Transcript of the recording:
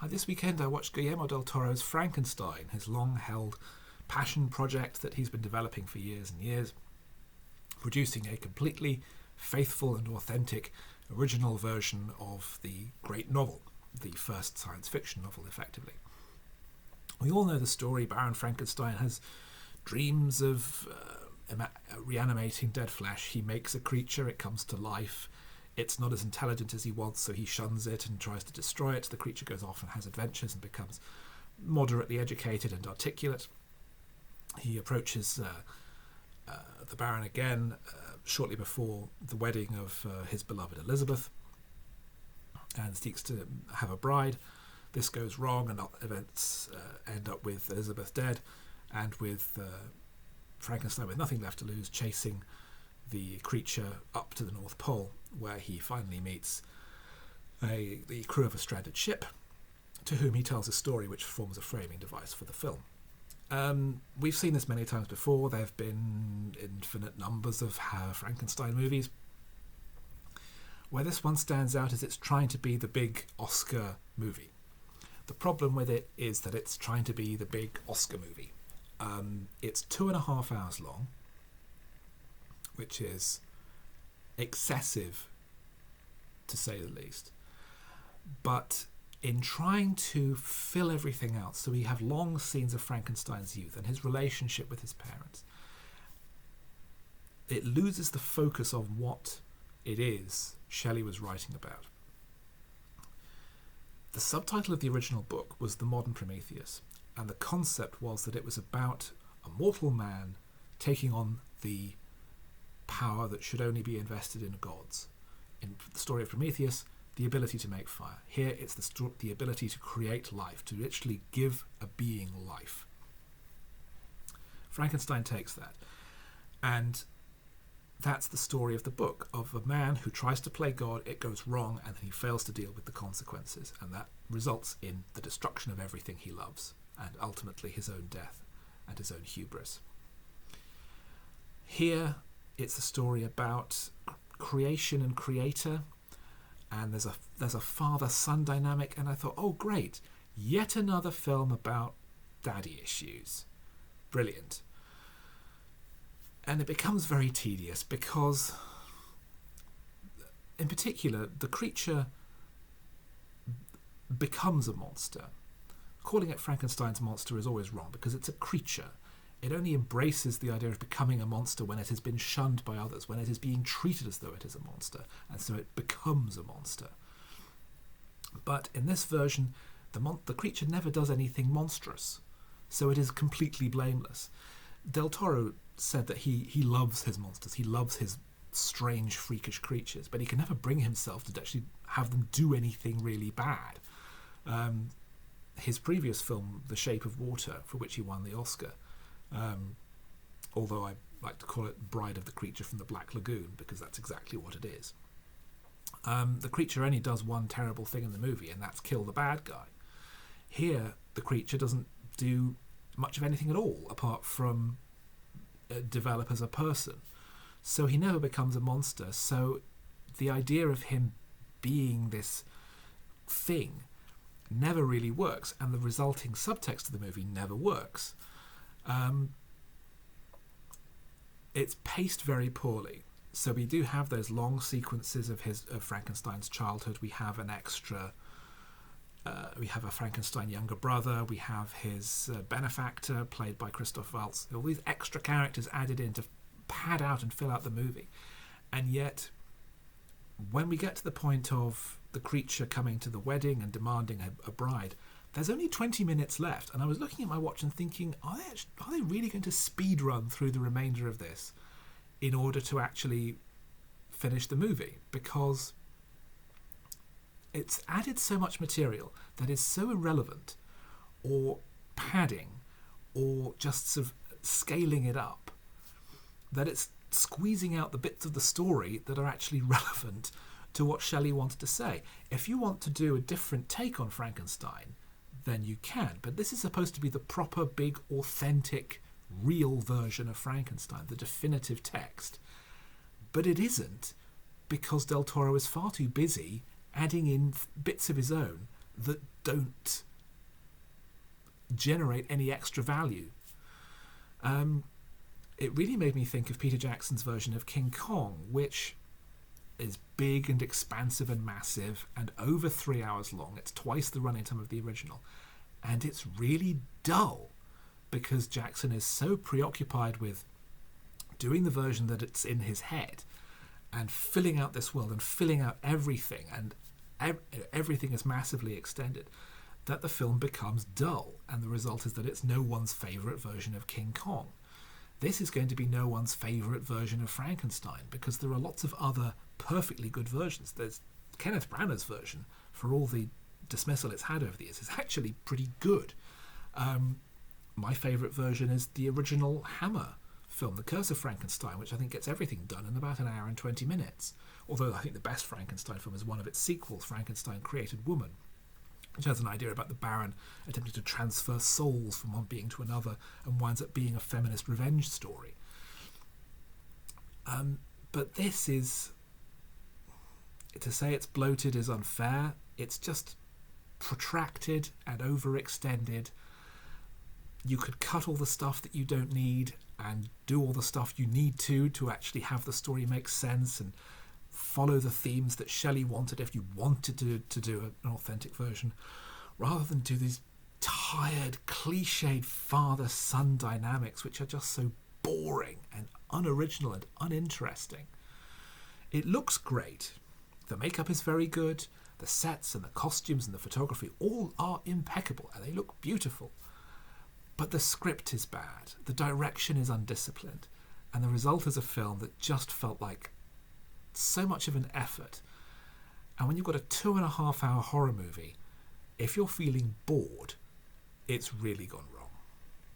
This weekend I watched Guillermo del Toro's Frankenstein, his long-held passion project that he's been developing for years and years, producing a completely faithful and authentic original version of the great novel, the first science fiction novel, effectively. We all know the story. Baron Frankenstein has dreams of reanimating dead flesh. He makes a creature, it comes to life. It's not as intelligent as he wants, so he shuns it and tries to destroy it. The creature goes off and has adventures and becomes moderately educated and articulate. He approaches the Baron again shortly before the wedding of his beloved Elizabeth and seeks to have a bride. This goes wrong, and events end up with Elizabeth dead and with Frankenstein with nothing left to lose, chasing the creature up to the North Pole, where he finally meets the crew of a stranded ship, to whom he tells a story which forms a framing device for the film. We've seen this many times before. There have been infinite numbers of Frankenstein movies. Where this one stands out is it's trying to be the big Oscar movie. The problem with it is that it's trying to be the big Oscar movie. It's 2.5 hours long, which is excessive, to say the least. But in trying to fill everything out, so we have long scenes of Frankenstein's youth and his relationship with his parents, it loses the focus of what it is Shelley was writing about. The subtitle of the original book was The Modern Prometheus, and the concept was that it was about a mortal man taking on the power that should only be invested in gods. In the story of Prometheus, the ability to make fire. Here it's the ability to create life, to literally give a being life. Frankenstein takes that, and that's the story of the book, of a man who tries to play God, it goes wrong, and then he fails to deal with the consequences, and that results in the destruction of everything he loves, and ultimately his own death and his own hubris. Here it's a story about creation and creator, and there's a father-son dynamic, and I thought, oh great, yet another film about daddy issues. Brilliant. And it becomes very tedious because, in particular, the creature becomes a monster. Calling it Frankenstein's monster is always wrong because it's a creature. It only embraces the idea of becoming a monster when it has been shunned by others, when it is being treated as though it is a monster, and so it becomes a monster. But in this version, the creature never does anything monstrous, so it is completely blameless. Del Toro said that he loves his monsters, he loves his strange, freakish creatures, but he can never bring himself to actually have them do anything really bad. His previous film, The Shape of Water, for which he won the Oscar, although I like to call it Bride of the Creature from the Black Lagoon, because that's exactly what it is. The creature only does one terrible thing in the movie, and that's kill the bad guy. Here, the creature doesn't do much of anything at all, apart from develop as a person. So he never becomes a monster, so the idea of him being this thing never really works, and the resulting subtext of the movie never works. It's paced very poorly. So we do have those long sequences of Frankenstein's childhood. We have an extra. We have a Frankenstein younger brother. We have his benefactor, played by Christoph Waltz. All these extra characters added in to pad out and fill out the movie. And yet, when we get to the point of the creature coming to the wedding and demanding a bride, there's only 20 minutes left. And I was looking at my watch and thinking, are they really going to speed run through the remainder of this in order to actually finish the movie? Because it's added so much material that is so irrelevant or padding or just sort of scaling it up that it's squeezing out the bits of the story that are actually relevant to what Shelley wanted to say. If you want to do a different take on Frankenstein, then you can. But this is supposed to be the proper, big, authentic, real version of Frankenstein, the definitive text. But it isn't, because Del Toro is far too busy adding in bits of his own that don't generate any extra value. It really made me think of Peter Jackson's version of King Kong, which is big and expansive and massive and over 3 hours long. It's twice the running time of the original. And it's really dull because Jackson is so preoccupied with doing the version that it's in his head and filling out this world and filling out everything, and everything is massively extended, that the film becomes dull. And the result is that it's no one's favourite version of King Kong. This is going to be no one's favourite version of Frankenstein because there are lots of other perfectly good versions. There's Kenneth Branagh's version, for all the dismissal it's had over the years, is actually pretty good. My favourite version is the original Hammer film, The Curse of Frankenstein, which I think gets everything done in about an hour and 20 minutes. Although I think the best Frankenstein film is one of its sequels, Frankenstein Created Woman, which has an idea about the Baron attempting to transfer souls from one being to another and winds up being a feminist revenge story. But this is... to say it's bloated is unfair. It's just protracted and overextended. You could cut all the stuff that you don't need and do all the stuff you need to actually have the story make sense and follow the themes that Shelley wanted if you wanted to do an authentic version, rather than do these tired, cliched father-son dynamics which are just so boring and unoriginal and uninteresting. It looks great. The makeup is very good. The sets and the costumes and the photography all are impeccable and they look beautiful. But the script is bad. The direction is undisciplined. And the result is a film that just felt like so much of an effort. And when you've got a 2.5 hour horror movie, if you're feeling bored, it's really gone wrong.